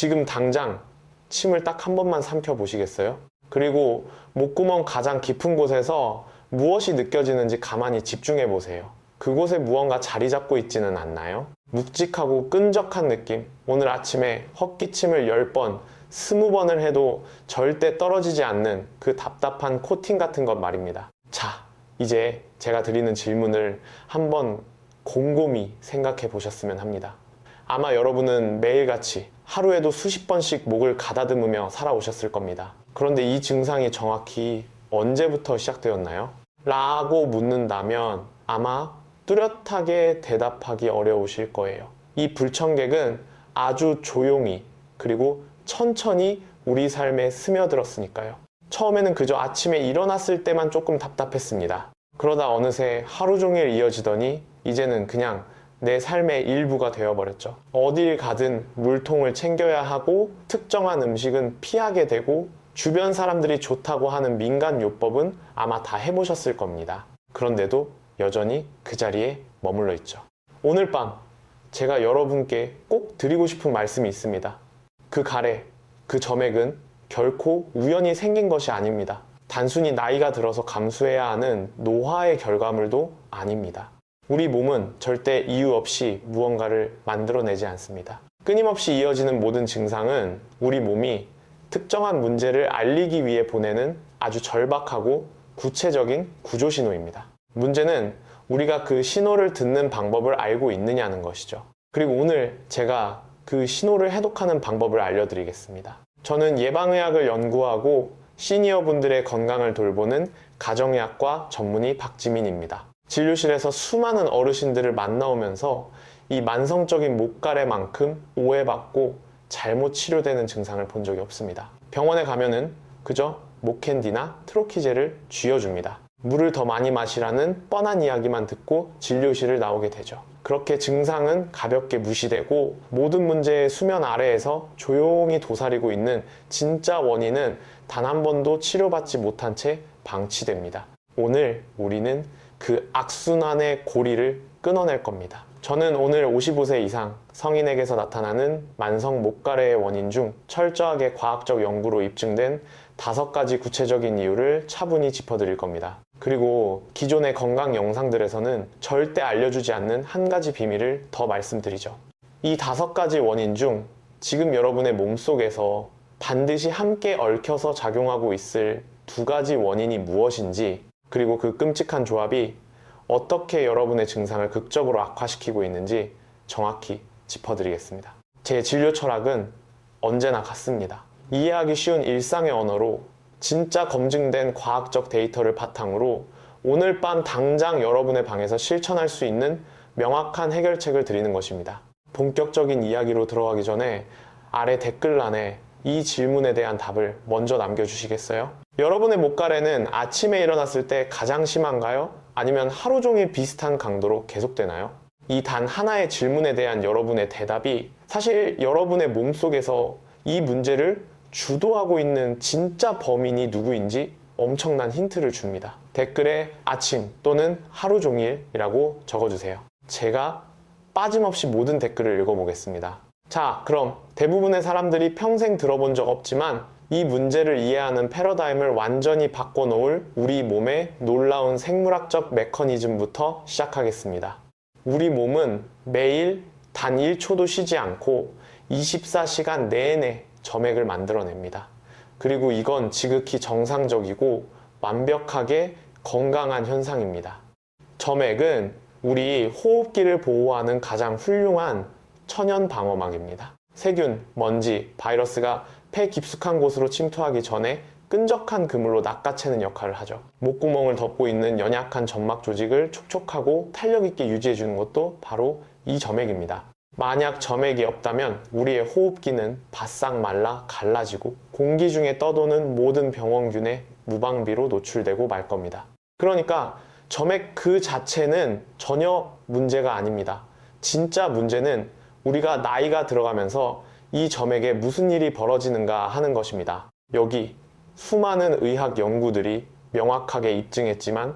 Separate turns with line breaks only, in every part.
지금 당장 침을 딱 한 번만 삼켜 보시겠어요? 그리고 목구멍 가장 깊은 곳에서 무엇이 느껴지는지 가만히 집중해 보세요. 그곳에 무언가 자리 잡고 있지는 않나요? 묵직하고 끈적한 느낌. 오늘 아침에 헛기침을 10번, 20번을 해도 절대 떨어지지 않는 그 답답한 코팅 같은 것 말입니다. 자, 이제 제가 드리는 질문을 한번 곰곰이 생각해 보셨으면 합니다. 아마 여러분은 매일같이 하루에도 수십 번씩 목을 가다듬으며 살아오셨을 겁니다. 그런데 이 증상이 정확히 언제부터 시작되었나요? 라고 묻는다면 아마 뚜렷하게 대답하기 어려우실 거예요. 이 불청객은 아주 조용히 그리고 천천히 우리 삶에 스며들었으니까요. 처음에는 그저 아침에 일어났을 때만 조금 답답했습니다. 그러다 어느새 하루 종일 이어지더니 이제는 그냥 내 삶의 일부가 되어버렸죠. 어딜 가든 물통을 챙겨야 하고 특정한 음식은 피하게 되고 주변 사람들이 좋다고 하는 민간 요법은 아마 다 해보셨을 겁니다. 그런데도 여전히 그 자리에 머물러 있죠. 오늘 밤 제가 여러분께 꼭 드리고 싶은 말씀이 있습니다. 그 가래, 그 점액은 결코 우연히 생긴 것이 아닙니다. 단순히 나이가 들어서 감수해야 하는 노화의 결과물도 아닙니다. 우리 몸은 절대 이유 없이 무언가를 만들어내지 않습니다. 끊임없이 이어지는 모든 증상은 우리 몸이 특정한 문제를 알리기 위해 보내는 아주 절박하고 구체적인 구조 신호입니다. 문제는 우리가 그 신호를 듣는 방법을 알고 있느냐는 것이죠. 그리고 오늘 제가 그 신호를 해독하는 방법을 알려드리겠습니다. 저는 예방의학을 연구하고 시니어분들의 건강을 돌보는 가정의학과 전문의 박지민입니다. 진료실에서 수많은 어르신들을 만나오면서 이 만성적인 목가래만큼 오해받고 잘못 치료되는 증상을 본 적이 없습니다. 병원에 가면은 그저 목캔디나 트로키제를 쥐어줍니다. 물을 더 많이 마시라는 뻔한 이야기만 듣고 진료실을 나오게 되죠. 그렇게 증상은 가볍게 무시되고 모든 문제의 수면 아래에서 조용히 도사리고 있는 진짜 원인은 단 한 번도 치료받지 못한 채 방치됩니다. 오늘 우리는 그 악순환의 고리를 끊어낼 겁니다. 저는 오늘 55세 이상 성인에게서 나타나는 만성 목가래의 원인 중 철저하게 과학적 연구로 입증된 5가지 구체적인 이유를 차분히 짚어드릴 겁니다. 그리고 기존의 건강 영상들에서는 절대 알려주지 않는 한 가지 비밀을 더 말씀드리죠. 이 5가지 원인 중 지금 여러분의 몸속에서 반드시 함께 얽혀서 작용하고 있을 2가지 원인이 무엇인지, 그리고 그 끔찍한 조합이 어떻게 여러분의 증상을 극적으로 악화시키고 있는지 정확히 짚어드리겠습니다. 제 진료 철학은 언제나 같습니다. 이해하기 쉬운 일상의 언어로 진짜 검증된 과학적 데이터를 바탕으로 오늘 밤 당장 여러분의 방에서 실천할 수 있는 명확한 해결책을 드리는 것입니다. 본격적인 이야기로 들어가기 전에 아래 댓글란에 이 질문에 대한 답을 먼저 남겨주시겠어요? 여러분의 목가래는 아침에 일어났을 때 가장 심한가요? 아니면 하루 종일 비슷한 강도로 계속되나요? 이 단 하나의 질문에 대한 여러분의 대답이 사실 여러분의 몸속에서 이 문제를 주도하고 있는 진짜 범인이 누구인지 엄청난 힌트를 줍니다. 댓글에 아침 또는 하루 종일이라고 적어주세요. 제가 빠짐없이 모든 댓글을 읽어보겠습니다. 자, 그럼 대부분의 사람들이 평생 들어본 적 없지만 이 문제를 이해하는 패러다임을 완전히 바꿔놓을 우리 몸의 놀라운 생물학적 메커니즘부터 시작하겠습니다. 우리 몸은 매일 단 1초도 쉬지 않고 24시간 내내 점액을 만들어냅니다. 그리고 이건 지극히 정상적이고 완벽하게 건강한 현상입니다. 점액은 우리 호흡기를 보호하는 가장 훌륭한 천연 방어막입니다. 세균, 먼지, 바이러스가 폐 깊숙한 곳으로 침투하기 전에 끈적한 그물로 낚아채는 역할을 하죠. 목구멍을 덮고 있는 연약한 점막 조직을 촉촉하고 탄력 있게 유지해주는 것도 바로 이 점액입니다. 만약 점액이 없다면 우리의 호흡기는 바싹 말라 갈라지고 공기 중에 떠도는 모든 병원균에 무방비로 노출되고 말 겁니다. 그러니까 점액 그 자체는 전혀 문제가 아닙니다. 진짜 문제는 우리가 나이가 들어가면서 이 점액에 무슨 일이 벌어지는가 하는 것입니다. 여기 수많은 의학 연구들이 명확하게 입증했지만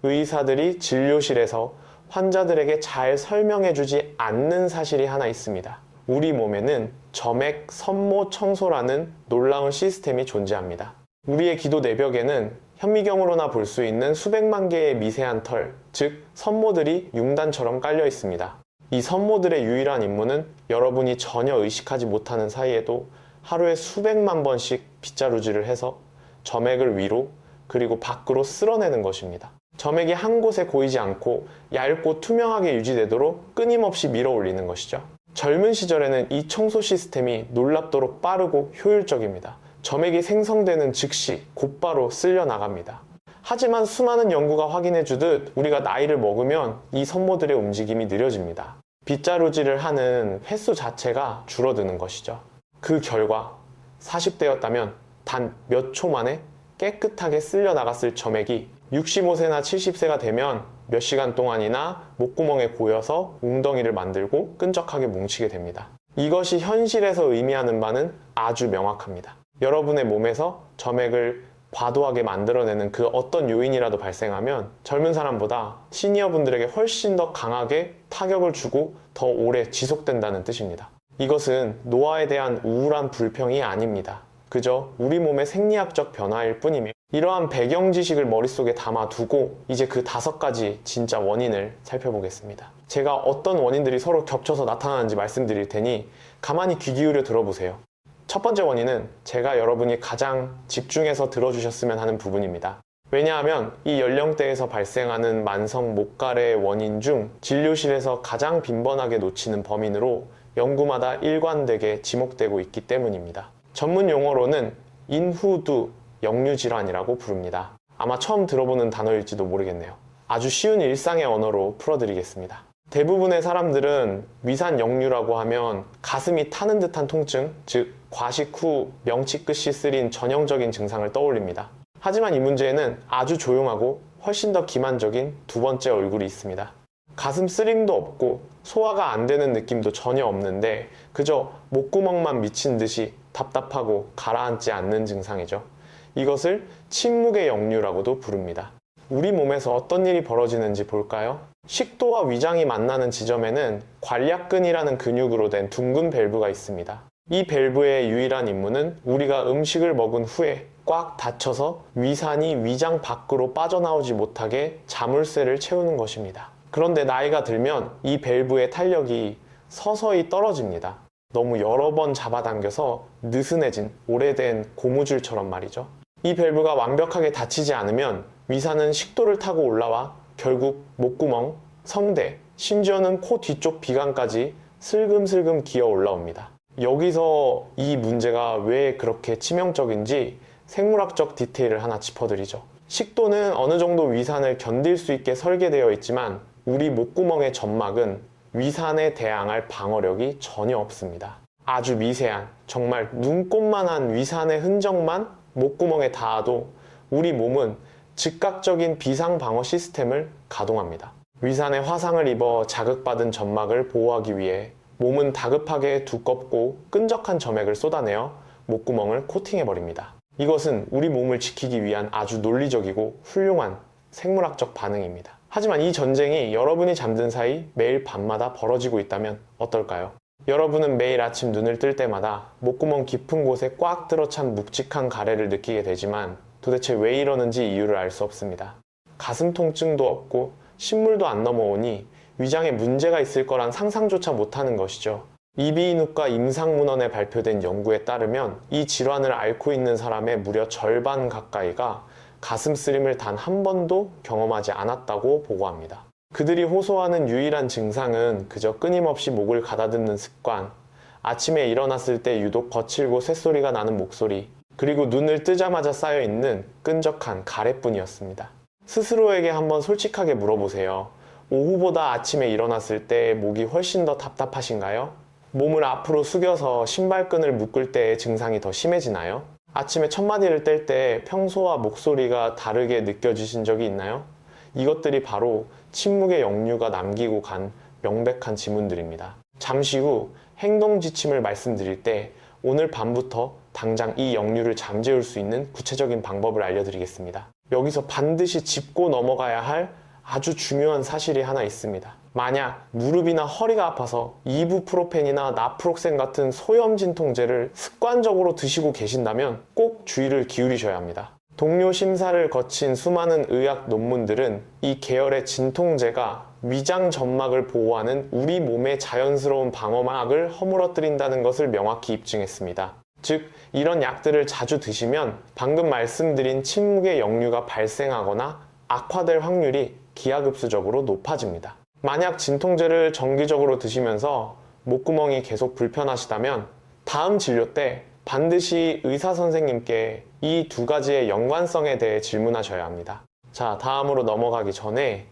의사들이 진료실에서 환자들에게 잘 설명해주지 않는 사실이 하나 있습니다. 우리 몸에는 점액 선모 청소라는 놀라운 시스템이 존재합니다. 우리의 기도 내벽에는 현미경으로나 볼 수 있는 수백만 개의 미세한 털, 즉 선모들이 융단처럼 깔려 있습니다. 이 선모들의 유일한 임무는 여러분이 전혀 의식하지 못하는 사이에도 하루에 수백만 번씩 빗자루질을 해서 점액을 위로 그리고 밖으로 쓸어내는 것입니다. 점액이 한 곳에 고이지 않고 얇고 투명하게 유지되도록 끊임없이 밀어 올리는 것이죠. 젊은 시절에는 이 청소 시스템이 놀랍도록 빠르고 효율적입니다. 점액이 생성되는 즉시 곧바로 쓸려 나갑니다. 하지만 수많은 연구가 확인해 주듯 우리가 나이를 먹으면 이 선모들의 움직임이 느려집니다. 빗자루질을 하는 횟수 자체가 줄어드는 것이죠. 그 결과 40대였다면 단 몇 초 만에 깨끗하게 쓸려 나갔을 점액이 65세나 70세가 되면 몇 시간 동안이나 목구멍에 고여서 웅덩이를 만들고 끈적하게 뭉치게 됩니다. 이것이 현실에서 의미하는 바는 아주 명확합니다. 여러분의 몸에서 점액을 과도하게 만들어내는 그 어떤 요인이라도 발생하면 젊은 사람보다 시니어 분들에게 훨씬 더 강하게 타격을 주고 더 오래 지속된다는 뜻입니다. 이것은 노화에 대한 우울한 불평이 아닙니다. 그저 우리 몸의 생리학적 변화일 뿐이며, 이러한 배경 지식을 머릿속에 담아두고 이제 그 5가지 진짜 원인을 살펴보겠습니다. 제가 어떤 원인들이 서로 겹쳐서 나타나는지 말씀드릴 테니 가만히 귀 기울여 들어보세요. 첫 번째 원인은 제가 여러분이 가장 집중해서 들어주셨으면 하는 부분입니다. 왜냐하면 이 연령대에서 발생하는 만성 목가래의 원인 중 진료실에서 가장 빈번하게 놓치는 범인으로 연구마다 일관되게 지목되고 있기 때문입니다. 전문 용어로는 인후두 역류질환이라고 부릅니다. 아마 처음 들어보는 단어일지도 모르겠네요. 아주 쉬운 일상의 언어로 풀어드리겠습니다. 대부분의 사람들은 위산 역류라고 하면 가슴이 타는 듯한 통증, 즉 과식 후 명치 끝이 쓰린 전형적인 증상을 떠올립니다. 하지만 이 문제에는 아주 조용하고 훨씬 더 기만적인 두 번째 얼굴이 있습니다. 가슴 쓰림도 없고 소화가 안 되는 느낌도 전혀 없는데 그저 목구멍만 미친 듯이 답답하고 가라앉지 않는 증상이죠. 이것을 침묵의 역류라고도 부릅니다. 우리 몸에서 어떤 일이 벌어지는지 볼까요? 식도와 위장이 만나는 지점에는 관략근이라는 근육으로 된 둥근 밸브가 있습니다. 이 밸브의 유일한 임무는 우리가 음식을 먹은 후에 꽉 닫혀서 위산이 위장 밖으로 빠져나오지 못하게 자물쇠를 채우는 것입니다. 그런데 나이가 들면 이 밸브의 탄력이 서서히 떨어집니다. 너무 여러 번 잡아당겨서 느슨해진 오래된 고무줄처럼 말이죠. 이 밸브가 완벽하게 닫히지 않으면 위산은 식도를 타고 올라와 결국 목구멍, 성대, 심지어는 코 뒤쪽 비강까지 슬금슬금 기어 올라옵니다. 여기서 이 문제가 왜 그렇게 치명적인지 생물학적 디테일을 하나 짚어드리죠. 식도는 어느 정도 위산을 견딜 수 있게 설계되어 있지만 우리 목구멍의 점막은 위산에 대항할 방어력이 전혀 없습니다. 아주 미세한, 정말 눈꼽만한 위산의 흔적만 목구멍에 닿아도 우리 몸은 즉각적인 비상 방어 시스템을 가동합니다. 위산에 화상을 입어 자극받은 점막을 보호하기 위해 몸은 다급하게 두껍고 끈적한 점액을 쏟아내어 목구멍을 코팅해버립니다. 이것은 우리 몸을 지키기 위한 아주 논리적이고 훌륭한 생물학적 반응입니다. 하지만 이 전쟁이 여러분이 잠든 사이 매일 밤마다 벌어지고 있다면 어떨까요? 여러분은 매일 아침 눈을 뜰 때마다 목구멍 깊은 곳에 꽉 들어찬 묵직한 가래를 느끼게 되지만 도대체 왜 이러는지 이유를 알 수 없습니다. 가슴 통증도 없고 신물도 안 넘어오니 위장에 문제가 있을 거란 상상조차 못하는 것이죠. 이비인후과 임상문헌에 발표된 연구에 따르면 이 질환을 앓고 있는 사람의 무려 절반 가까이가 가슴 쓰림을 단 한 번도 경험하지 않았다고 보고합니다. 그들이 호소하는 유일한 증상은 그저 끊임없이 목을 가다듬는 습관, 아침에 일어났을 때 유독 거칠고 쇳소리가 나는 목소리, 그리고 눈을 뜨자마자 쌓여있는 끈적한 가래뿐이었습니다. 스스로에게 한번 솔직하게 물어보세요. 오후보다 아침에 일어났을 때 목이 훨씬 더 답답하신가요? 몸을 앞으로 숙여서 신발끈을 묶을 때의 증상이 더 심해지나요? 아침에 첫마디를 뗄 때 평소와 목소리가 다르게 느껴지신 적이 있나요? 이것들이 바로 침묵의 역류가 남기고 간 명백한 지문들입니다. 잠시 후 행동 지침을 말씀드릴 때 오늘 밤부터 당장 이 역류를 잠재울 수 있는 구체적인 방법을 알려드리겠습니다. 여기서 반드시 짚고 넘어가야 할 아주 중요한 사실이 하나 있습니다. 만약 무릎이나 허리가 아파서 이부프로펜이나 나프록센 같은 소염 진통제를 습관적으로 드시고 계신다면 꼭 주의를 기울이셔야 합니다. 동료 심사를 거친 수많은 의학 논문들은 이 계열의 진통제가 위장 점막을 보호하는 우리 몸의 자연스러운 방어막을 허물어뜨린다는 것을 명확히 입증했습니다. 즉, 이런 약들을 자주 드시면 방금 말씀드린 침묵의 역류가 발생하거나 악화될 확률이 기하급수적으로 높아집니다. 만약 진통제를 정기적으로 드시면서 목구멍이 계속 불편하시다면 다음 진료 때 반드시 의사 선생님께 이 두 가지의 연관성에 대해 질문하셔야 합니다. 자, 다음으로 넘어가기 전에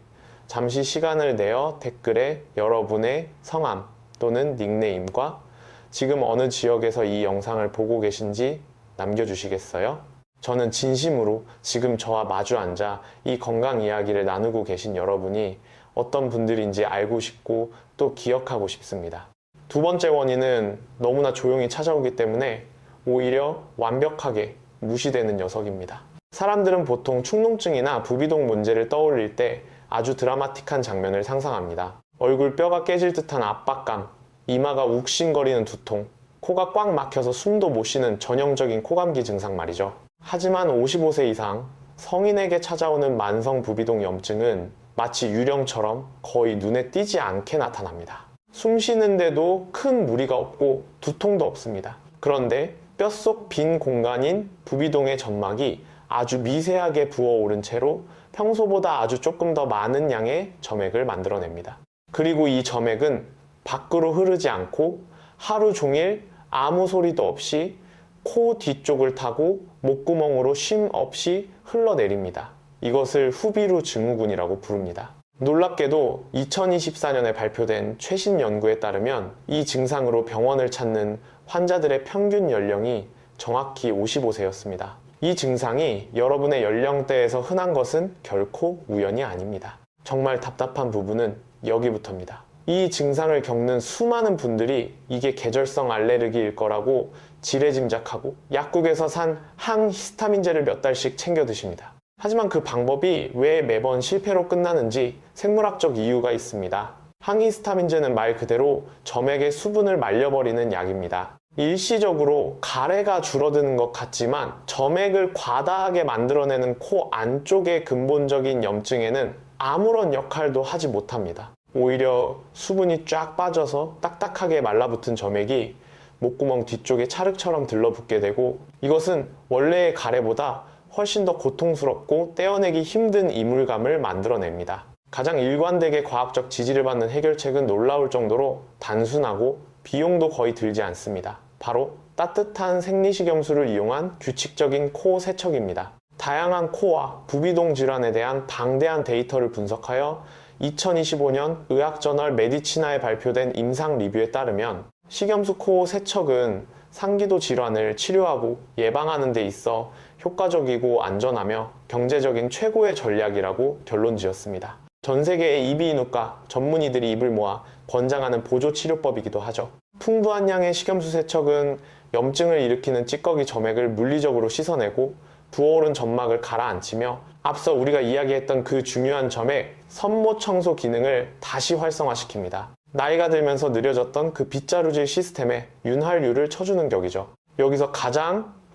잠시 시간을 내어 댓글에 여러분의 성함 또는 닉네임과 지금 어느 지역에서 이 영상을 보고 계신지 남겨주시겠어요? 저는 진심으로 지금 저와 마주 앉아 이 건강 이야기를 나누고 계신 여러분이 어떤 분들인지 알고 싶고 또 기억하고 싶습니다. 두 번째 원인은 너무나 조용히 찾아오기 때문에 오히려 완벽하게 무시되는 녀석입니다. 사람들은 보통 축농증이나 부비동 문제를 떠올릴 때 아주 드라마틱한 장면을 상상합니다. 얼굴 뼈가 깨질 듯한 압박감, 이마가 욱신거리는 두통, 코가 꽉 막혀서 숨도 못 쉬는 전형적인 코감기 증상 말이죠. 하지만 55세 이상 성인에게 찾아오는 만성 부비동 염증은 마치 유령처럼 거의 눈에 띄지 않게 나타납니다. 숨 쉬는데도 큰 무리가 없고 두통도 없습니다. 그런데 뼛속 빈 공간인 부비동의 점막이 아주 미세하게 부어오른 채로 평소보다 아주 조금 더 많은 양의 점액을 만들어냅니다. 그리고 이 점액은 밖으로 흐르지 않고 하루 종일 아무 소리도 없이 코 뒤쪽을 타고 목구멍으로 쉼 없이 흘러내립니다. 이것을 후비루 증후군이라고 부릅니다. 놀랍게도 2024년에 발표된 최신 연구에 따르면 이 증상으로 병원을 찾는 환자들의 평균 연령이 정확히 55세였습니다. 이 증상이 여러분의 연령대에서 흔한 것은 결코 우연이 아닙니다. 정말 답답한 부분은 여기부터입니다. 이 증상을 겪는 수많은 분들이 이게 계절성 알레르기일 거라고 지레짐작하고 약국에서 산 항히스타민제를 몇 달씩 챙겨 드십니다. 하지만 그 방법이 왜 매번 실패로 끝나는지 생물학적 이유가 있습니다. 항히스타민제는 말 그대로 점액의 수분을 말려버리는 약입니다. 일시적으로 가래가 줄어드는 것 같지만 점액을 과다하게 만들어내는 코 안쪽의 근본적인 염증에는 아무런 역할도 하지 못합니다. 오히려 수분이 쫙 빠져서 딱딱하게 말라붙은 점액이 목구멍 뒤쪽에 찰흙처럼 들러붙게 되고 이것은 원래의 가래보다 훨씬 더 고통스럽고 떼어내기 힘든 이물감을 만들어냅니다. 가장 일관되게 과학적 지지를 받는 해결책은 놀라울 정도로 단순하고 비용도 거의 들지 않습니다. 바로 따뜻한 생리식염수를 이용한 규칙적인 코 세척입니다. 다양한 코와 부비동 질환에 대한 방대한 데이터를 분석하여 2025년 의학저널 메디치나에 발표된 임상 리뷰에 따르면 식염수 코 세척은 상기도 질환을 치료하고 예방하는 데 있어 효과적이고 안전하며 경제적인 최고의 전략이라고 결론 지었습니다. 전 세계의 이비인후과 전문의들이 입을 모아 권장하는 보조 치료법이기도 하죠. 풍부한 양의 식염수 세척은 염증을 일으키는 찌꺼기 점액을 물리적으로 씻어내고 부어오른 점막을 가라앉히며 앞서 우리가 이야기했던 그 중요한 점액 선모 청소 기능을 다시 활성화시킵니다. 나이가 들면서 느려졌던 그 빗자루질 시스템에 윤활유를 쳐주는 격이죠. 여기서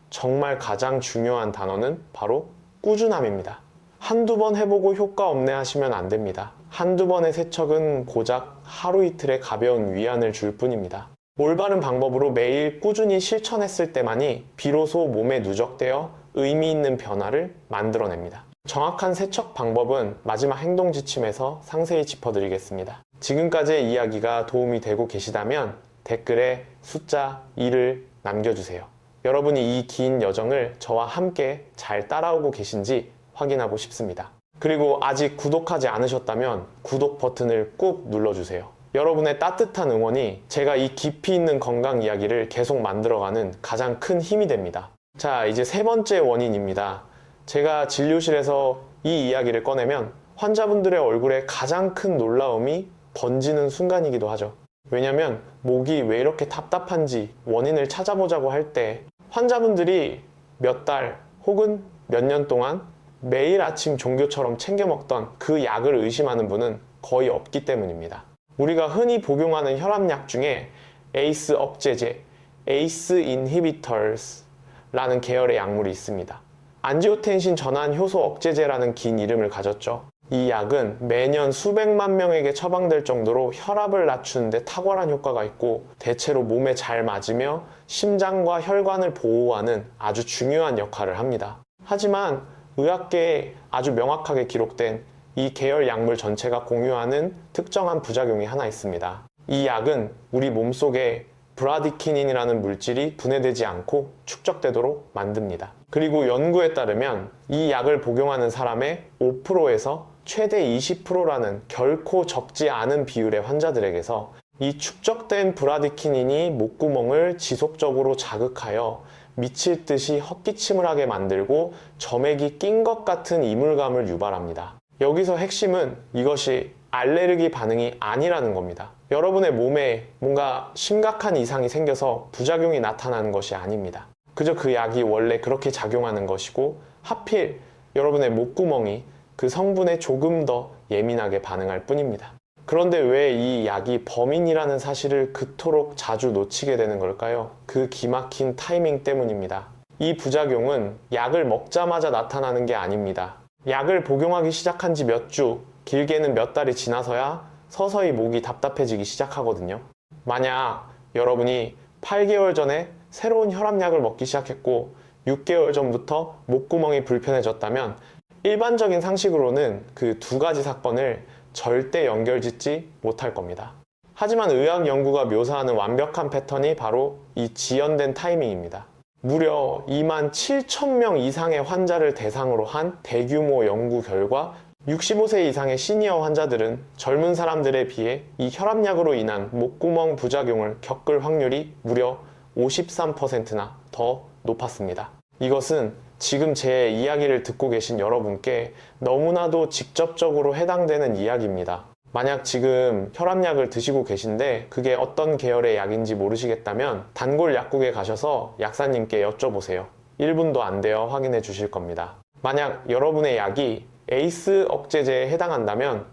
정말 가장 중요한 단어는 바로 꾸준함입니다. 한두 번 해보고 효과 없네 하시면 안 됩니다. 한두 번의 세척은 고작 하루 이틀의 가벼운 위안을 줄 뿐입니다. 올바른 방법으로 매일 꾸준히 실천했을 때만이 비로소 몸에 누적되어 의미 있는 변화를 만들어냅니다. 정확한 세척 방법은 마지막 행동 지침에서 상세히 짚어드리겠습니다. 지금까지의 이야기가 도움이 되고 계시다면 댓글에 숫자 2를 남겨주세요. 여러분이 이 긴 여정을 저와 함께 잘 따라오고 계신지 확인하고 싶습니다. 그리고 아직 구독하지 않으셨다면 구독 버튼을 꾹 눌러주세요. 여러분의 따뜻한 응원이 제가 이 깊이 있는 건강 이야기를 계속 만들어가는 가장 큰 힘이 됩니다. 자, 이제 세 번째 원인입니다. 제가 진료실에서 이 이야기를 꺼내면 환자분들의 얼굴에 가장 큰 놀라움이 번지는 순간이기도 하죠. 왜냐면 목이 왜 이렇게 답답한지 원인을 찾아보자고 할 때 환자분들이 몇 달 혹은 몇 년 동안 매일 아침 종교처럼 챙겨 먹던 그 약을 의심하는 분은 거의 없기 때문입니다. 우리가 흔히 복용하는 혈압약 중에 ACE 억제제, ACE inhibitors 라는 계열의 약물이 있습니다. 안지오텐신 전환 효소 억제제라는 긴 이름을 가졌죠. 이 약은 매년 수백만 명에게 처방될 정도로 혈압을 낮추는 데 탁월한 효과가 있고 대체로 몸에 잘 맞으며 심장과 혈관을 보호하는 아주 중요한 역할을 합니다. 하지만 의학계에 아주 명확하게 기록된 이 계열 약물 전체가 공유하는 특정한 부작용이 하나 있습니다. 이 약은 우리 몸속에 브라디키닌이라는 물질이 분해되지 않고 축적되도록 만듭니다. 그리고 연구에 따르면 이 약을 복용하는 사람의 5%에서 최대 20%라는 결코 적지 않은 비율의 환자들에게서 이 축적된 브라디키닌이 목구멍을 지속적으로 자극하여 미칠 듯이 헛기침을 하게 만들고 점액이 낀 것 같은 이물감을 유발합니다. 여기서 핵심은 이것이 알레르기 반응이 아니라는 겁니다. 여러분의 몸에 뭔가 심각한 이상이 생겨서 부작용이 나타나는 것이 아닙니다. 그저 그 약이 원래 그렇게 작용하는 것이고 하필 여러분의 목구멍이 그 성분에 조금 더 예민하게 반응할 뿐입니다. 그런데 왜 이 약이 범인이라는 사실을 그토록 자주 놓치게 되는 걸까요? 그 기막힌 타이밍 때문입니다. 이 부작용은 약을 먹자마자 나타나는 게 아닙니다. 약을 복용하기 시작한 지 몇 주, 길게는 몇 달이 지나서야 서서히 목이 답답해지기 시작하거든요. 만약 여러분이 8개월 전에 새로운 혈압약을 먹기 시작했고 6개월 전부터 목구멍이 불편해졌다면 일반적인 상식으로는 그 두 가지 사건을 절대 연결짓지 못할 겁니다. 하지만 의학 연구가 묘사하는 완벽한 패턴이 바로 이 지연된 타이밍입니다. 무려 2만 7천 명 이상의 환자를 대상으로 한 대규모 연구 결과 65세 이상의 시니어 환자들은 젊은 사람들에 비해 이 혈압약으로 인한 목구멍 부작용을 겪을 확률이 무려 53%나 더 높았습니다. 이것은 지금 제 이야기를 듣고 계신 여러분께 너무나도 직접적으로 해당되는 이야기입니다. 만약 지금 혈압약을 드시고 계신데 그게 어떤 계열의 약인지 모르시겠다면 단골 약국에 가셔서 약사님께 여쭤보세요. 1분도 안 되어 확인해 주실 겁니다. 만약 여러분의 약이 ACE 억제제에 해당한다면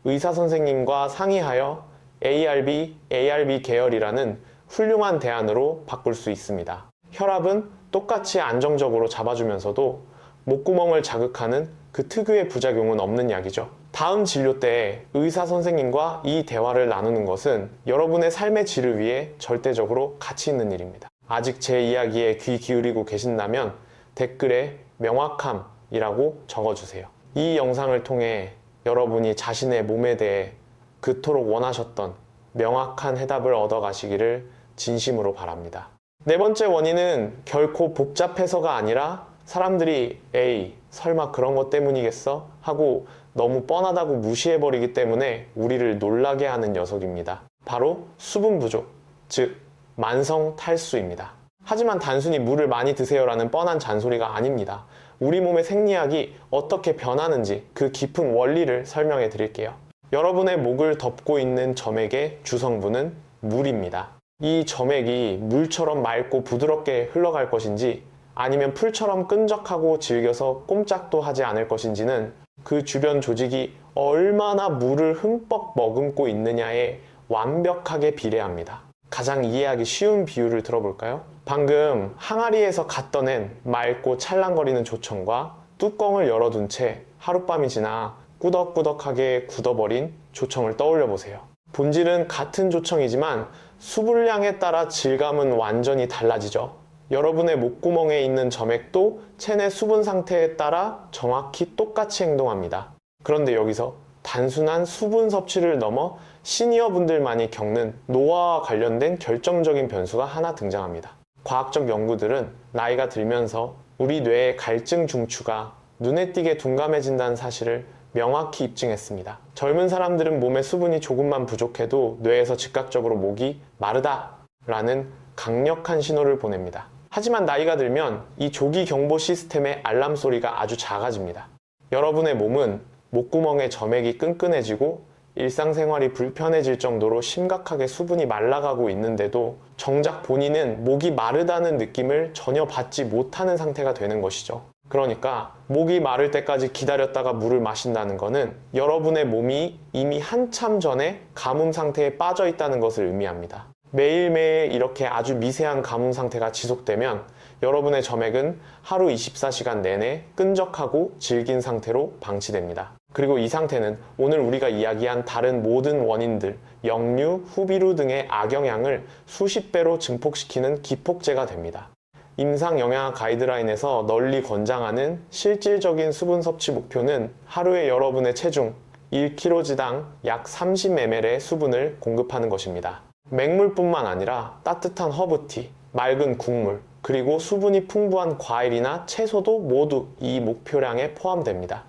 의사 선생님과 상의하여 ARB 계열이라는 훌륭한 대안으로 바꿀 수 있습니다. 혈압은 똑같이 안정적으로 잡아주면서도 목구멍을 자극하는 그 특유의 부작용은 없는 약이죠. 다음 진료 때 의사 선생님과 이 대화를 나누는 것은 여러분의 삶의 질을 위해 절대적으로 가치 있는 일입니다. 아직 제 이야기에 귀 기울이고 계신다면 댓글에 명확함이라고 적어주세요. 이 영상을 통해 여러분이 자신의 몸에 대해 그토록 원하셨던 명확한 해답을 얻어가시기를 진심으로 바랍니다. 네 번째 원인은 결코 복잡해서가 아니라 사람들이 에이 설마 그런 것 때문이겠어? 하고 너무 뻔하다고 무시해버리기 때문에 우리를 놀라게 하는 녀석입니다. 바로 수분 부족, 즉 만성 탈수입니다. 하지만 단순히 물을 많이 드세요라는 뻔한 잔소리가 아닙니다. 우리 몸의 생리학이 어떻게 변하는지 그 깊은 원리를 설명해 드릴게요. 여러분의 목을 덮고 있는 점액의 주성분은 물입니다. 이 점액이 물처럼 맑고 부드럽게 흘러갈 것인지 아니면 풀처럼 끈적하고 질겨서 꼼짝도 하지 않을 것인지는 그 주변 조직이 얼마나 물을 흠뻑 머금고 있느냐에 완벽하게 비례합니다. 가장 이해하기 쉬운 비유를 들어볼까요? 방금 항아리에서 갓 떠낸 맑고 찰랑거리는 조청과 뚜껑을 열어둔 채 하룻밤이 지나 꾸덕꾸덕하게 굳어버린 조청을 떠올려 보세요. 본질은 같은 조청이지만 수분량에 따라 질감은 완전히 달라지죠. 여러분의 목구멍에 있는 점액도 체내 수분 상태에 따라 정확히 똑같이 행동합니다. 그런데 여기서 단순한 수분 섭취를 넘어 시니어 분들만이 겪는 노화와 관련된 결정적인 변수가 하나 등장합니다. 과학적 연구들은 나이가 들면서 우리 뇌의 갈증 중추가 눈에 띄게 둔감해진다는 사실을 명확히 입증했습니다. 젊은 사람들은 몸에 수분이 조금만 부족해도 뇌에서 즉각적으로 목이 마르다라는 강력한 신호를 보냅니다. 하지만 나이가 들면 이 조기 경보 시스템의 알람 소리가 아주 작아집니다. 여러분의 몸은 목구멍의 점액이 끈끈해지고 일상생활이 불편해질 정도로 심각하게 수분이 말라가고 있는데도 정작 본인은 목이 마르다는 느낌을 전혀 받지 못하는 상태가 되는 것이죠. 그러니까 목이 마를 때까지 기다렸다가 물을 마신다는 것은 여러분의 몸이 이미 한참 전에 가뭄 상태에 빠져 있다는 것을 의미합니다. 매일매일 이렇게 아주 미세한 가뭄 상태가 지속되면 여러분의 점액은 하루 24시간 내내 끈적하고 질긴 상태로 방치됩니다. 그리고 이 상태는 오늘 우리가 이야기한 다른 모든 원인들, 역류, 후비루 등의 악영향을 수십 배로 증폭시키는 기폭제가 됩니다. 임상영양학 가이드라인에서 널리 권장하는 실질적인 수분 섭취 목표는 하루에 여러분의 체중 1kg당 약 30ml의 수분을 공급하는 것입니다. 맹물뿐만 아니라 따뜻한 허브티, 맑은 국물, 그리고 수분이 풍부한 과일이나 채소도 모두 이 목표량에 포함됩니다.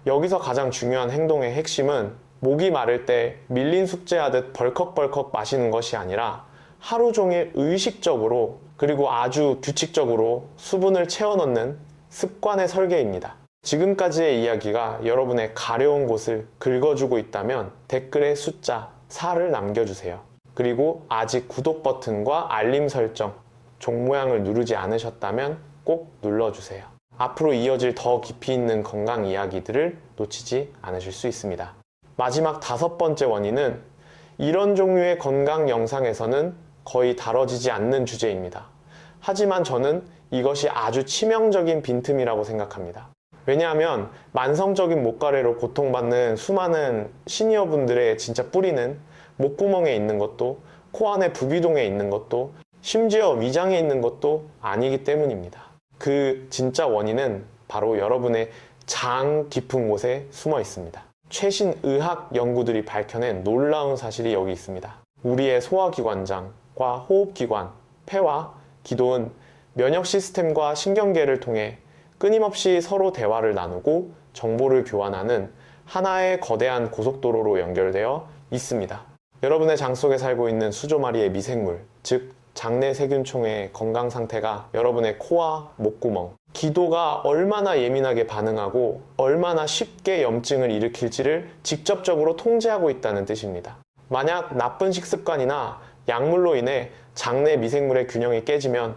여기서 가장 중요한 행동의 핵심은 목이 마를 때 밀린 숙제하듯 벌컥벌컥 마시는 것이 아니라 하루 종일 의식적으로 그리고 아주 규칙적으로 수분을 채워 넣는 습관의 설계입니다. 지금까지의 이야기가 여러분의 가려운 곳을 긁어주고 있다면 댓글에 숫자 4를 남겨주세요. 그리고 아직 구독 버튼과 알림 설정, 종 모양을 누르지 않으셨다면 꼭 눌러주세요. 앞으로 이어질 더 깊이 있는 건강 이야기들을 놓치지 않으실 수 있습니다. 마지막 5번째 원인은 이런 종류의 건강 영상에서는 거의 다뤄지지 않는 주제입니다. 하지만 저는 이것이 아주 치명적인 빈틈이라고 생각합니다. 왜냐하면 만성적인 목가래로 고통받는 수많은 시니어분들의 진짜 뿌리는 목구멍에 있는 것도 코 안에 부비동에 있는 것도 심지어 위장에 있는 것도 아니기 때문입니다. 그 진짜 원인은 바로 여러분의 장 깊은 곳에 숨어 있습니다. 최신 의학 연구들이 밝혀낸 놀라운 사실이 여기 있습니다. 우리의 소화기관장과 호흡기관, 폐와 기도는 면역 시스템과 신경계를 통해 끊임없이 서로 대화를 나누고 정보를 교환하는 하나의 거대한 고속도로로 연결되어 있습니다. 여러분의 장 속에 살고 있는 수조마리의 미생물, 즉 장내 세균총의 건강 상태가 여러분의 코와 목구멍, 기도가 얼마나 예민하게 반응하고 얼마나 쉽게 염증을 일으킬지를 직접적으로 통제하고 있다는 뜻입니다. 만약 나쁜 식습관이나 약물로 인해 장내 미생물의 균형이 깨지면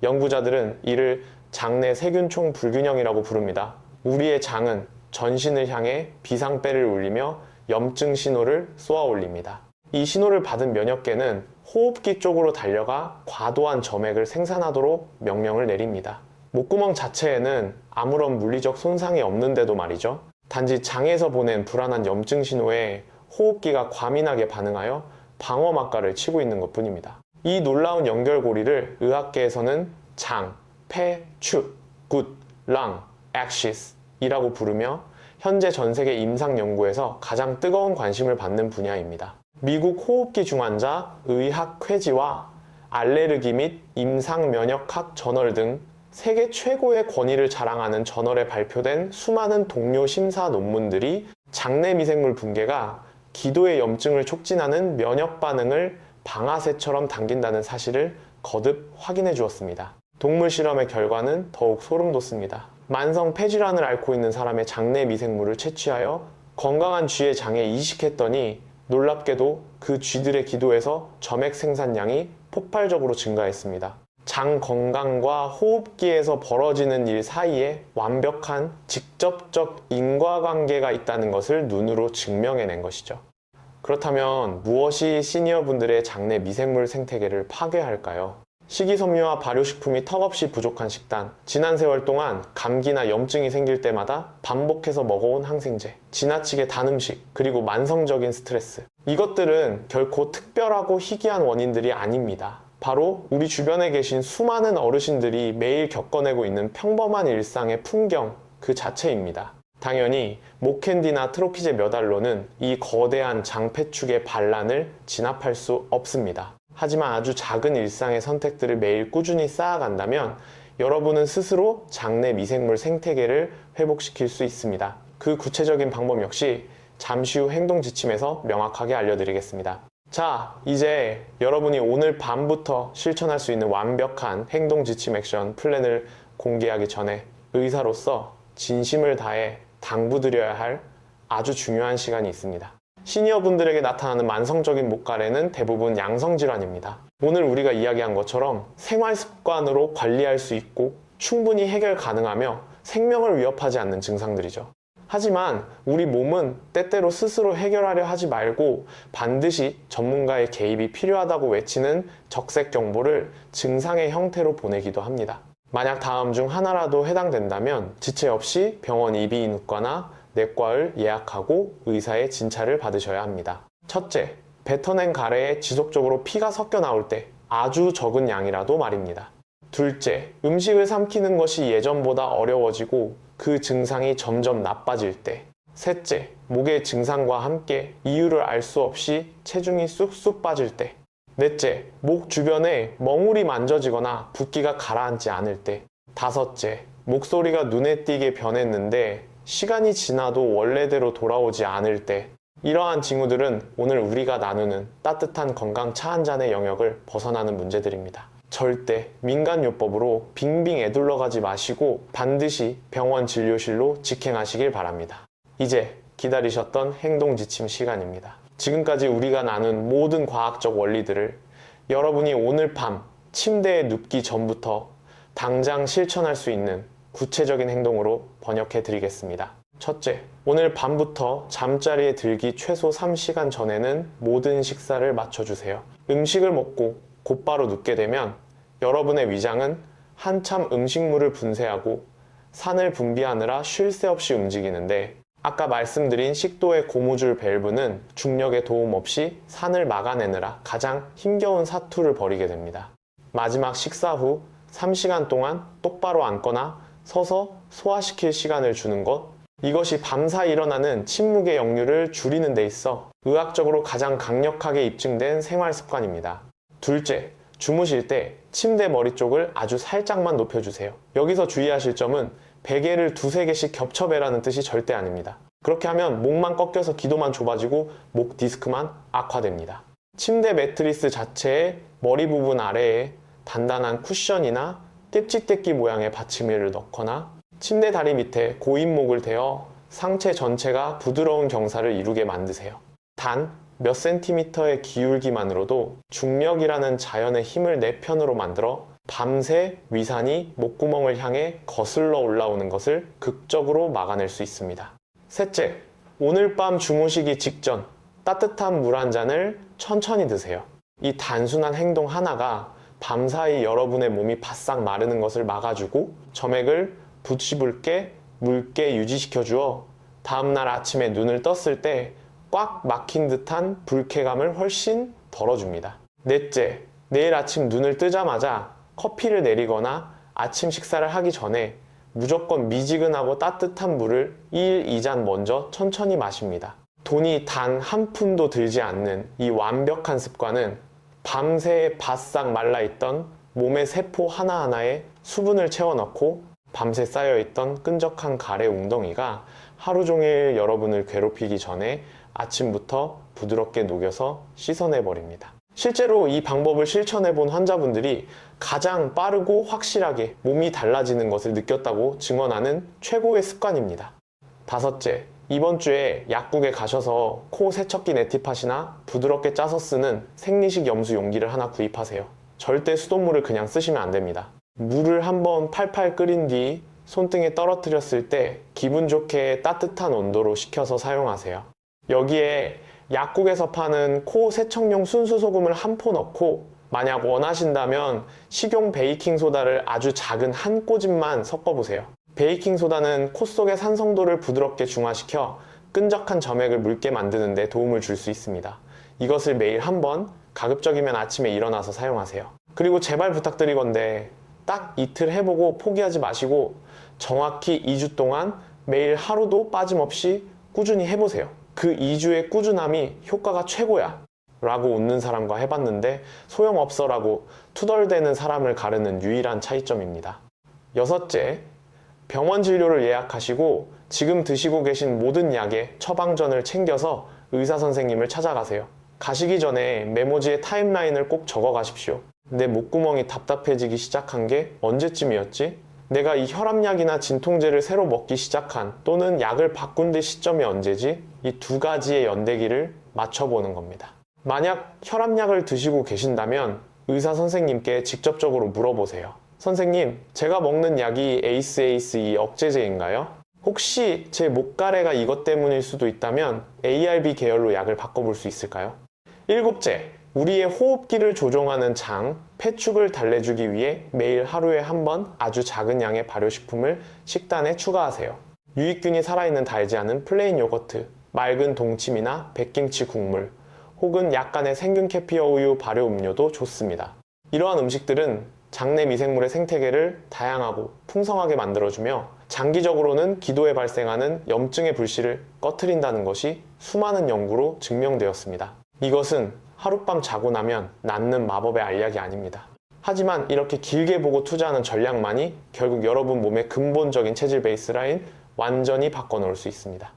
연구자들은 이를 장내 세균총 불균형이라고 부릅니다. 우리의 장은 전신을 향해 비상벨을 울리며 염증 신호를 쏘아 올립니다. 이 신호를 받은 면역계는 호흡기 쪽으로 달려가 과도한 점액을 생산하도록 명령을 내립니다. 목구멍 자체에는 아무런 물리적 손상이 없는데도 말이죠. 단지 장에서 보낸 불안한 염증 신호에 호흡기가 과민하게 반응하여 방어막가를 치고 있는 것 뿐입니다. 이 놀라운 연결고리를 의학계에서는 장, 폐, 축, 굿, 랑, 액시스 이라고 부르며 현재 전 세계 임상 연구에서 가장 뜨거운 관심을 받는 분야입니다. 미국 호흡기 중환자 의학회지와 알레르기 및 임상면역학 저널 등 세계 최고의 권위를 자랑하는 저널에 발표된 수많은 동료 심사 논문들이 장내 미생물 붕괴가 기도의 염증을 촉진하는 면역 반응을 방아쇠처럼 당긴다는 사실을 거듭 확인해 주었습니다. 동물 실험의 결과는 더욱 소름 돋습니다. 만성 폐질환을 앓고 있는 사람의 장내 미생물을 채취하여 건강한 쥐의 장에 이식했더니 놀랍게도 그 쥐들의 기도에서 점액 생산량이 폭발적으로 증가했습니다. 장 건강과 호흡기에서 벌어지는 일 사이에 완벽한 직접적 인과관계가 있다는 것을 눈으로 증명해낸 것이죠. 그렇다면 무엇이 시니어분들의 장내 미생물 생태계를 파괴할까요? 식이섬유와 발효식품이 턱없이 부족한 식단, 지난 세월 동안 감기나 염증이 생길 때마다 반복해서 먹어온 항생제, 지나치게 단 음식, 그리고 만성적인 스트레스. 이것들은 결코 특별하고 희귀한 원인들이 아닙니다. 바로 우리 주변에 계신 수많은 어르신들이 매일 겪어내고 있는 평범한 일상의 풍경 그 자체입니다. 당연히 모캔디나 트로피제 몇 알로는 이 거대한 장폐축의 반란을 진압할 수 없습니다. 하지만 아주 작은 일상의 선택들을 매일 꾸준히 쌓아간다면 여러분은 스스로 장내 미생물 생태계를 회복시킬 수 있습니다. 그 구체적인 방법 역시 잠시 후 행동 지침에서 명확하게 알려드리겠습니다. 자, 이제 여러분이 오늘 밤부터 실천할 수 있는 완벽한 행동 지침 액션 플랜을 공개하기 전에 의사로서 진심을 다해 당부드려야 할 아주 중요한 시간이 있습니다. 시니어분들에게 나타나는 만성적인 목가래는 대부분 양성질환입니다. 오늘 우리가 이야기한 것처럼 생활 습관으로 관리할 수 있고 충분히 해결 가능하며 생명을 위협하지 않는 증상들이죠. 하지만 우리 몸은 때때로 스스로 해결하려 하지 말고 반드시 전문가의 개입이 필요하다고 외치는 적색 경보를 증상의 형태로 보내기도 합니다. 만약 다음 중 하나라도 해당된다면 지체 없이 병원 이비인후과나 내과를 예약하고 의사의 진찰을 받으셔야 합니다. 첫째, 뱉어낸 가래에 지속적으로 피가 섞여 나올 때, 아주 적은 양이라도 말입니다. 둘째, 음식을 삼키는 것이 예전보다 어려워지고 그 증상이 점점 나빠질 때. 셋째, 목의 증상과 함께 이유를 알 수 없이 체중이 쑥쑥 빠질 때. 넷째, 목 주변에 멍울이 만져지거나 붓기가 가라앉지 않을 때. 다섯째, 목소리가 눈에 띄게 변했는데 시간이 지나도 원래대로 돌아오지 않을 때. 이러한 징후들은 오늘 우리가 나누는 따뜻한 건강 차 한 잔의 영역을 벗어나는 문제들입니다. 절대 민간요법으로 빙빙 애둘러 가지 마시고 반드시 병원 진료실로 직행하시길 바랍니다. 이제 기다리셨던 행동지침 시간입니다. 지금까지 우리가 나눈 모든 과학적 원리들을 여러분이 오늘 밤 침대에 눕기 전부터 당장 실천할 수 있는 구체적인 행동으로 번역해 드리겠습니다. 첫째, 오늘 밤부터 잠자리에 들기 최소 3시간 전에는 모든 식사를 마쳐주세요. 음식을 먹고 곧바로 눕게 되면 여러분의 위장은 한참 음식물을 분쇄하고 산을 분비하느라 쉴 새 없이 움직이는데 아까 말씀드린 식도의 고무줄 밸브는 중력의 도움 없이 산을 막아내느라 가장 힘겨운 사투를 벌이게 됩니다. 마지막 식사 후 3시간 동안 똑바로 앉거나 서서 소화시킬 시간을 주는 것, 이것이 밤사이 일어나는 침묵의 역류를 줄이는 데 있어 의학적으로 가장 강력하게 입증된 생활 습관입니다. 둘째, 주무실 때 침대 머리 쪽을 아주 살짝만 높여주세요. 여기서 주의하실 점은 베개를 두세 개씩 겹쳐 베라는 뜻이 절대 아닙니다. 그렇게 하면 목만 꺾여서 기도만 좁아지고 목 디스크만 악화됩니다. 침대 매트리스 자체의 머리 부분 아래에 단단한 쿠션이나 띨찌떼끼 모양의 받침이를 넣거나 침대 다리 밑에 고인목을 대어 상체 전체가 부드러운 경사를 이루게 만드세요. 단 몇 센티미터의 기울기만으로도 중력이라는 자연의 힘을 내 편으로 만들어 밤새 위산이 목구멍을 향해 거슬러 올라오는 것을 극적으로 막아낼 수 있습니다. 셋째, 오늘 밤 주무시기 직전 따뜻한 물 한 잔을 천천히 드세요. 이 단순한 행동 하나가 밤사이 여러분의 몸이 바싹 마르는 것을 막아주고 점액을 부치붉게 묽게 유지시켜 주어 다음날 아침에 눈을 떴을 때 꽉 막힌 듯한 불쾌감을 훨씬 덜어줍니다. 넷째, 내일 아침 눈을 뜨자마자 커피를 내리거나 아침 식사를 하기 전에 무조건 미지근하고 따뜻한 물을 1, 2잔 먼저 천천히 마십니다. 돈이 단 한 푼도 들지 않는 이 완벽한 습관은 밤새 바싹 말라있던 몸의 세포 하나하나에 수분을 채워넣고 밤새 쌓여있던 끈적한 가래 웅덩이가 하루 종일 여러분을 괴롭히기 전에 아침부터 부드럽게 녹여서 씻어내버립니다. 실제로 이 방법을 실천해본 환자분들이 가장 빠르고 확실하게 몸이 달라지는 것을 느꼈다고 증언하는 최고의 습관입니다. 다섯째, 이번 주에 약국에 가셔서 코 세척기 네티팟이나 부드럽게 짜서 쓰는 생리식 염수 용기를 하나 구입하세요. 절대 수돗물을 그냥 쓰시면 안 됩니다. 물을 한번 팔팔 끓인 뒤 손등에 떨어뜨렸을 때 기분 좋게 따뜻한 온도로 식혀서 사용하세요. 여기에 약국에서 파는 코 세척용 순수소금을 한 포 넣고 만약 원하신다면 식용 베이킹소다를 아주 작은 한 꼬집만 섞어보세요. 베이킹소다는 코 속의 산성도를 부드럽게 중화시켜 끈적한 점액을 묽게 만드는 데 도움을 줄 수 있습니다. 이것을 매일 한 번, 가급적이면 아침에 일어나서 사용하세요. 그리고 제발 부탁드리건데 딱 이틀 해보고 포기하지 마시고 정확히 2주 동안 매일 하루도 빠짐없이 꾸준히 해보세요. 그 2주의 꾸준함이 효과가 최고야 라고 웃는 사람과 해봤는데 소용없어 라고 투덜대는 사람을 가르는 유일한 차이점입니다. 여섯째, 병원 진료를 예약하시고 지금 드시고 계신 모든 약의 처방전을 챙겨서 의사 선생님을 찾아가세요. 가시기 전에 메모지에 타임라인을 꼭 적어 가십시오. 내 목구멍이 답답해지기 시작한 게 언제쯤이었지? 내가 이 혈압약이나 진통제를 새로 먹기 시작한 또는 약을 바꾼 데 시점이 언제지? 이 두 가지의 연대기를 맞춰보는 겁니다. 만약 혈압약을 드시고 계신다면 의사 선생님께 직접적으로 물어보세요. 선생님, 제가 먹는 약이 ACE 억제제인가요? 혹시 제 목가래가 이것 때문일 수도 있다면 ARB 계열로 약을 바꿔볼 수 있을까요? 일곱째, 우리의 호흡기를 조종하는 장, 폐축을 달래주기 위해 매일 하루에 한 번 아주 작은 양의 발효식품을 식단에 추가하세요. 유익균이 살아있는 달지 않은 플레인 요거트, 맑은 동치미나 백김치 국물, 혹은 약간의 생균 캐피어 우유 발효 음료도 좋습니다. 이러한 음식들은 장내 미생물의 생태계를 다양하고 풍성하게 만들어주며 장기적으로는 기도에 발생하는 염증의 불씨를 꺼트린다는 것이 수많은 연구로 증명되었습니다. 이것은 하룻밤 자고 나면 낫는 마법의 알약이 아닙니다. 하지만 이렇게 길게 보고 투자하는 전략만이 결국 여러분 몸의 근본적인 체질 베이스라인 완전히 바꿔놓을 수 있습니다.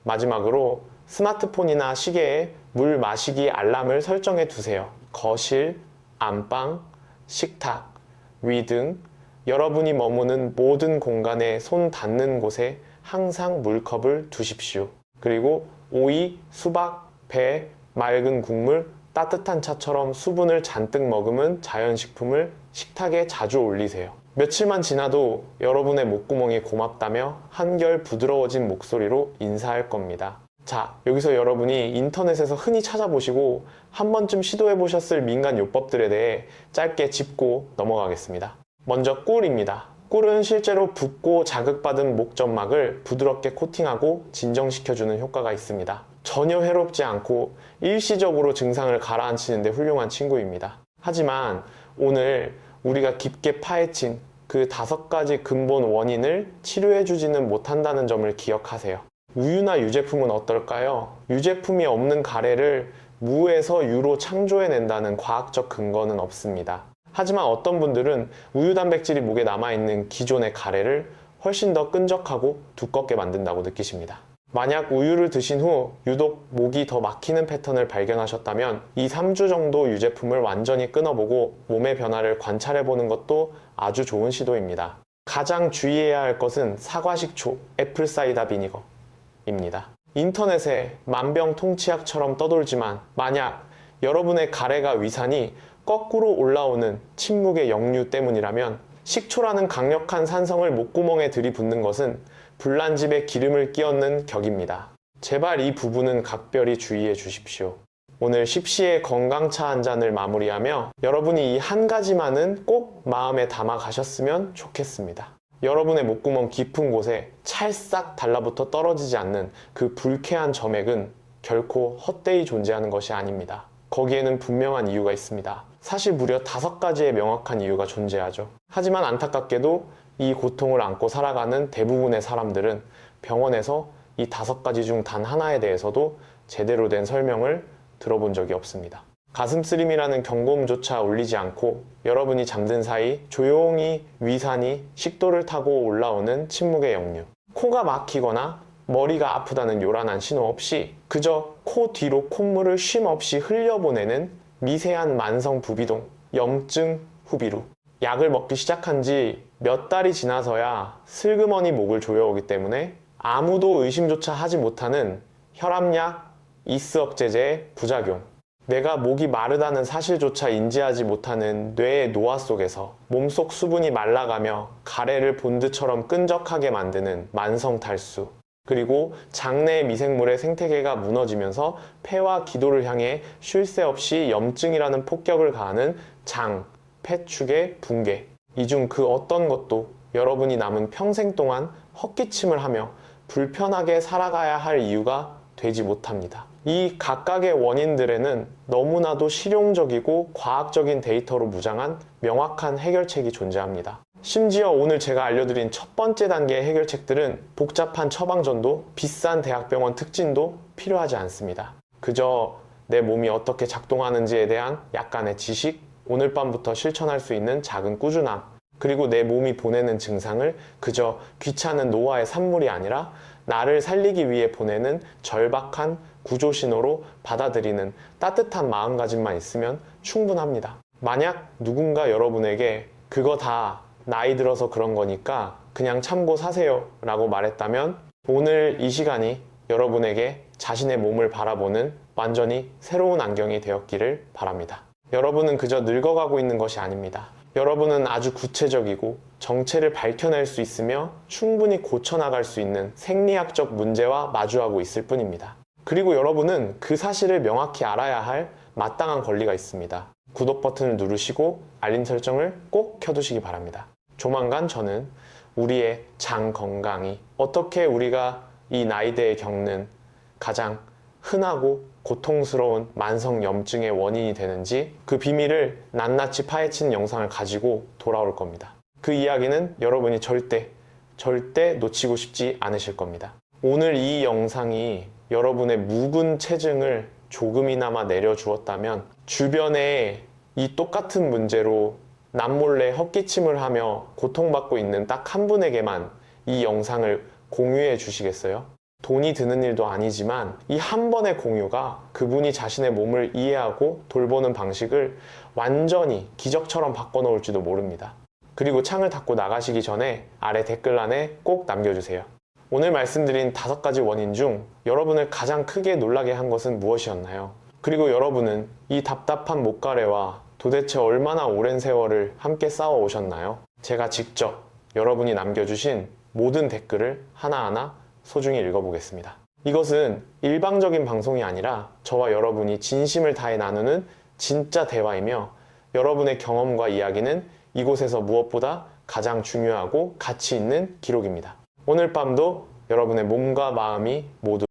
마지막으로 스마트폰이나 시계에 물 마시기 알람을 설정해 두세요. 거실, 안방, 식탁, 위 등 여러분이 머무는 모든 공간에 손 닿는 곳에 항상 물컵을 두십시오. 그리고 오이, 수박, 배, 맑은 국물, 따뜻한 차처럼 수분을 잔뜩 머금은 자연식품을 식탁에 자주 올리세요. 며칠만 지나도 여러분의 목구멍이 고맙다며 한결 부드러워진 목소리로 인사할 겁니다. 자, 여기서 여러분이 인터넷에서 흔히 찾아보시고 한 번쯤 시도해 보셨을 민간 요법들에 대해 짧게 짚고 넘어가겠습니다. 먼저 꿀입니다. 꿀은 실제로 붓고 자극받은 목점막을 부드럽게 코팅하고 진정시켜주는 효과가 있습니다. 전혀 해롭지 않고 일시적으로 증상을 가라앉히는 데 훌륭한 친구입니다. 하지만 오늘 우리가 깊게 파헤친 그 5가지 근본 원인을 치료해주지는 못한다는 점을 기억하세요. 우유나 유제품은 어떨까요? 유제품이 없는 가래를 무에서 유로 창조해낸다는 과학적 근거는 없습니다. 하지만 어떤 분들은 우유 단백질이 목에 남아있는 기존의 가래를 훨씬 더 끈적하고 두껍게 만든다고 느끼십니다. 만약 우유를 드신 후 유독 목이 더 막히는 패턴을 발견하셨다면 2-3주 정도 유제품을 완전히 끊어보고 몸의 변화를 관찰해보는 것도 아주 좋은 시도입니다. 가장 주의해야 할 것은 사과식초, 애플사이다 비니거입니다. 인터넷에 만병통치약처럼 떠돌지만 만약 여러분의 가래가 위산이 거꾸로 올라오는 침묵의 역류 때문이라면 식초라는 강력한 산성을 목구멍에 들이붓는 것은 불난집에 기름을 끼얹는 격입니다. 제발 이 부분은 각별히 주의해 주십시오. 오늘 십시의 건강차 한 잔을 마무리하며 여러분이 이 한 가지만은 꼭 마음에 담아 가셨으면 좋겠습니다. 여러분의 목구멍 깊은 곳에 찰싹 달라붙어 떨어지지 않는 그 불쾌한 점액은 결코 헛되이 존재하는 것이 아닙니다. 거기에는 분명한 이유가 있습니다. 사실 무려 5가지의 명확한 이유가 존재하죠. 하지만 안타깝게도 이 고통을 안고 살아가는 대부분의 사람들은 병원에서 이 5가지 중 단 하나에 대해서도 제대로 된 설명을 들어본 적이 없습니다. 가슴쓰림이라는 경고음조차 울리지 않고 여러분이 잠든 사이 조용히 위산이 식도를 타고 올라오는 침묵의 역류, 코가 막히거나 머리가 아프다는 요란한 신호 없이 그저 코 뒤로 콧물을 쉼 없이 흘려보내는 미세한 만성 부비동, 염증 후비루. 약을 먹기 시작한 지 몇 달이 지나서야 슬그머니 목을 조여오기 때문에 아무도 의심조차 하지 못하는 혈압약, 이스 억제제의 부작용, 내가 목이 마르다는 사실조차 인지하지 못하는 뇌의 노화 속에서 몸속 수분이 말라가며 가래를 본드처럼 끈적하게 만드는 만성 탈수, 그리고 장내의 미생물의 생태계가 무너지면서 폐와 기도를 향해 쉴 새 없이 염증이라는 폭격을 가하는 장, 폐축의 붕괴. 이 중 그 어떤 것도 여러분이 남은 평생 동안 헛기침을 하며 불편하게 살아가야 할 이유가 되지 못합니다. 이 각각의 원인들에는 너무나도 실용적이고 과학적인 데이터로 무장한 명확한 해결책이 존재합니다. 심지어 오늘 제가 알려드린 첫 번째 단계의 해결책들은 복잡한 처방전도 비싼 대학병원 특진도 필요하지 않습니다. 그저 내 몸이 어떻게 작동하는지에 대한 약간의 지식, 오늘 밤부터 실천할 수 있는 작은 꾸준함, 그리고 내 몸이 보내는 증상을 그저 귀찮은 노화의 산물이 아니라 나를 살리기 위해 보내는 절박한 구조신호로 받아들이는 따뜻한 마음가짐만 있으면 충분합니다. 만약 누군가 여러분에게 그거 다 나이 들어서 그런 거니까 그냥 참고 사세요 라고 말했다면 오늘 이 시간이 여러분에게 자신의 몸을 바라보는 완전히 새로운 안경이 되었기를 바랍니다. 여러분은 그저 늙어가고 있는 것이 아닙니다. 여러분은 아주 구체적이고 정체를 밝혀낼 수 있으며 충분히 고쳐나갈 수 있는 생리학적 문제와 마주하고 있을 뿐입니다. 그리고 여러분은 그 사실을 명확히 알아야 할 마땅한 권리가 있습니다. 구독 버튼을 누르시고 알림 설정을 꼭 켜두시기 바랍니다. 조만간 저는 우리의 장 건강이 어떻게 우리가 이 나이대에 겪는 가장 흔하고 고통스러운 만성염증의 원인이 되는지 그 비밀을 낱낱이 파헤치는 영상을 가지고 돌아올 겁니다. 그 이야기는 여러분이 절대 놓치고 싶지 않으실 겁니다. 오늘 이 영상이 여러분의 묵은 체증을 조금이나마 내려주었다면 주변에 이 똑같은 문제로 남몰래 헛기침을 하며 고통받고 있는 딱 한 분에게만 이 영상을 공유해 주시겠어요? 돈이 드는 일도 아니지만 이 한 번의 공유가 그분이 자신의 몸을 이해하고 돌보는 방식을 완전히 기적처럼 바꿔놓을지도 모릅니다. 그리고 창을 닫고 나가시기 전에 아래 댓글란에 꼭 남겨주세요. 오늘 말씀드린 5가지 원인 중 여러분을 가장 크게 놀라게 한 것은 무엇이었나요? 그리고 여러분은 이 답답한 목가래와 도대체 얼마나 오랜 세월을 함께 싸워 오셨나요? 제가 직접 여러분이 남겨주신 모든 댓글을 하나하나 소중히 읽어보겠습니다. 이것은 일방적인 방송이 아니라 저와 여러분이 진심을 다해 나누는 진짜 대화이며 여러분의 경험과 이야기는 이곳에서 무엇보다 가장 중요하고 가치 있는 기록입니다. 오늘 밤도 여러분의 몸과 마음이 모두